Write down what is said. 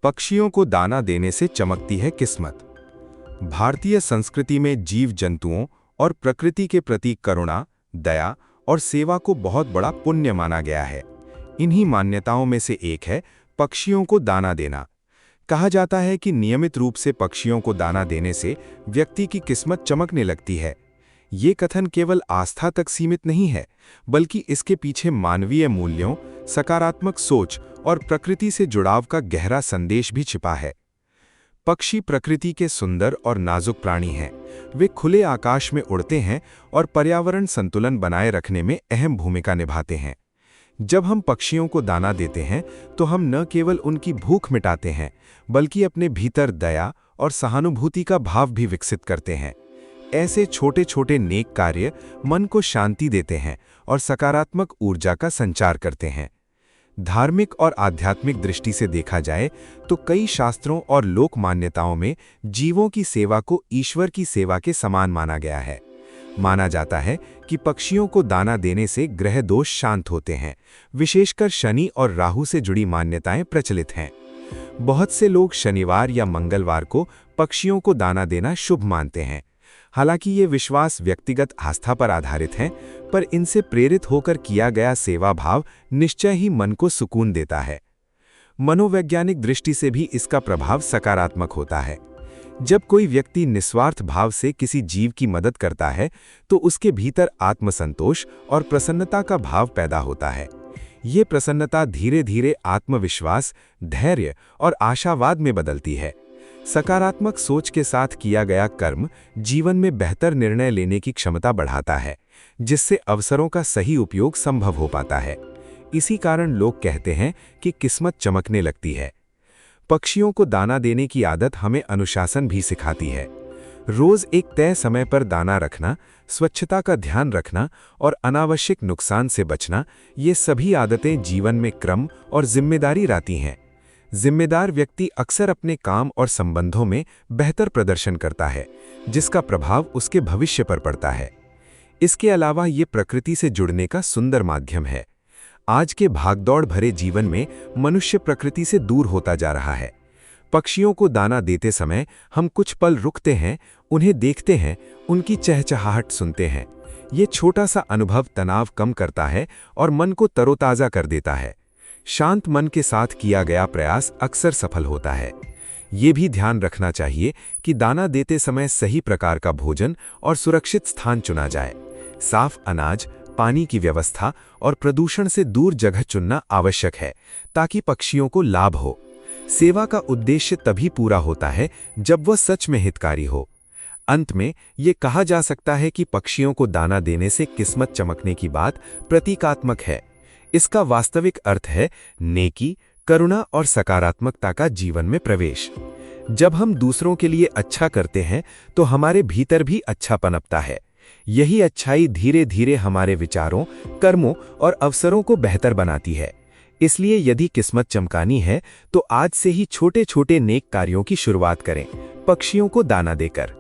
पक्षियों को दाना देने से चमकती है किस्मत। भारतीय संस्कृति में जीव जंतुओं और प्रकृति के प्रति करुणा, दया और सेवा को बहुत बड़ा पुण्य माना गया है। इन्हीं मान्यताओं में से एक है पक्षियों को दाना देना। कहा जाता है कि नियमित रूप से पक्षियों को दाना देने से व्यक्ति की किस्मत चमकने लगती है। ये कथन केवल आस्था तक सीमित नहीं है, बल्कि इसके पीछे मानवीय मूल्यों, सकारात्मक सोच और प्रकृति से जुड़ाव का गहरा संदेश भी छिपा है। पक्षी प्रकृति के सुंदर और नाजुक प्राणी हैं। वे खुले आकाश में उड़ते हैं और पर्यावरण संतुलन बनाए रखने में अहम भूमिका निभाते हैं। जब हम पक्षियों को दाना देते हैं तो हम न केवल उनकी भूख मिटाते हैं, बल्कि अपने भीतर दया और सहानुभूति का भाव भी विकसित करते हैं। ऐसे छोटे छोटे नेक कार्य मन को शांति देते हैं और सकारात्मक ऊर्जा का संचार करते हैं। धार्मिक और आध्यात्मिक दृष्टि से देखा जाए तो कई शास्त्रों और लोक मान्यताओं में जीवों की सेवा को ईश्वर की सेवा के समान माना गया है। माना जाता है कि पक्षियों को दाना देने से ग्रह दोष शांत होते हैं। विशेषकर शनि और राहु से जुड़ी मान्यताएं प्रचलित हैं। बहुत से लोग शनिवार या मंगलवार को पक्षियों को दाना देना शुभ मानते हैं। हालांकि ये विश्वास व्यक्तिगत आस्था पर आधारित है, पर इनसे प्रेरित होकर किया गया सेवा भाव निश्चय ही मन को सुकून देता है। मनोवैज्ञानिक दृष्टि से भी इसका प्रभाव सकारात्मक होता है। जब कोई व्यक्ति निस्वार्थ भाव से किसी जीव की मदद करता है तो उसके भीतर आत्मसंतोष और प्रसन्नता का भाव पैदा होता है। ये प्रसन्नता धीरे धीरे आत्मविश्वास, धैर्य और आशावाद में बदलती है। सकारात्मक सोच के साथ किया गया कर्म जीवन में बेहतर निर्णय लेने की क्षमता बढ़ाता है, जिससे अवसरों का सही उपयोग संभव हो पाता है। इसी कारण लोग कहते हैं कि किस्मत चमकने लगती है। पक्षियों को दाना देने की आदत हमें अनुशासन भी सिखाती है। रोज एक तय समय पर दाना रखना, स्वच्छता का ध्यान रखना और अनावश्यक नुकसान से बचना, ये सभी आदतें जीवन में क्रम और जिम्मेदारी लाती हैं। जिम्मेदार व्यक्ति अक्सर अपने काम और संबंधों में बेहतर प्रदर्शन करता है, जिसका प्रभाव उसके भविष्य पर पड़ता है। इसके अलावा ये प्रकृति से जुड़ने का सुंदर माध्यम है। आज के भागदौड़ भरे जीवन में मनुष्य प्रकृति से दूर होता जा रहा है। पक्षियों को दाना देते समय हम कुछ पल रुकते हैं, उन्हें देखते हैं, उनकी चहचहाहट सुनते हैं। ये छोटा सा अनुभव तनाव कम करता है और मन को तरोताजा कर देता है। शांत मन के साथ किया गया प्रयास अक्सर सफल होता है। ये भी ध्यान रखना चाहिए कि दाना देते समय सही प्रकार का भोजन और सुरक्षित स्थान चुना जाए। साफ अनाज, पानी की व्यवस्था और प्रदूषण से दूर जगह चुनना आवश्यक है, ताकि पक्षियों को लाभ हो। सेवा का उद्देश्य तभी पूरा होता है जब वह सच में हितकारी हो। अंत में ये कहा जा सकता है कि पक्षियों को दाना देने से किस्मत चमकने की बात प्रतीकात्मक है। इसका वास्तविक अर्थ है नेकी, करुणा और सकारात्मकता का जीवन में प्रवेश। जब हम दूसरों के लिए अच्छा करते हैं तो हमारे भीतर भी अच्छा पनपता है। यही अच्छाई धीरे धीरे हमारे विचारों, कर्मों और अवसरों को बेहतर बनाती है। इसलिए यदि किस्मत चमकानी है तो आज से ही छोटे छोटे नेक कार्यों की शुरुआत करें, पक्षियों को दाना देकर।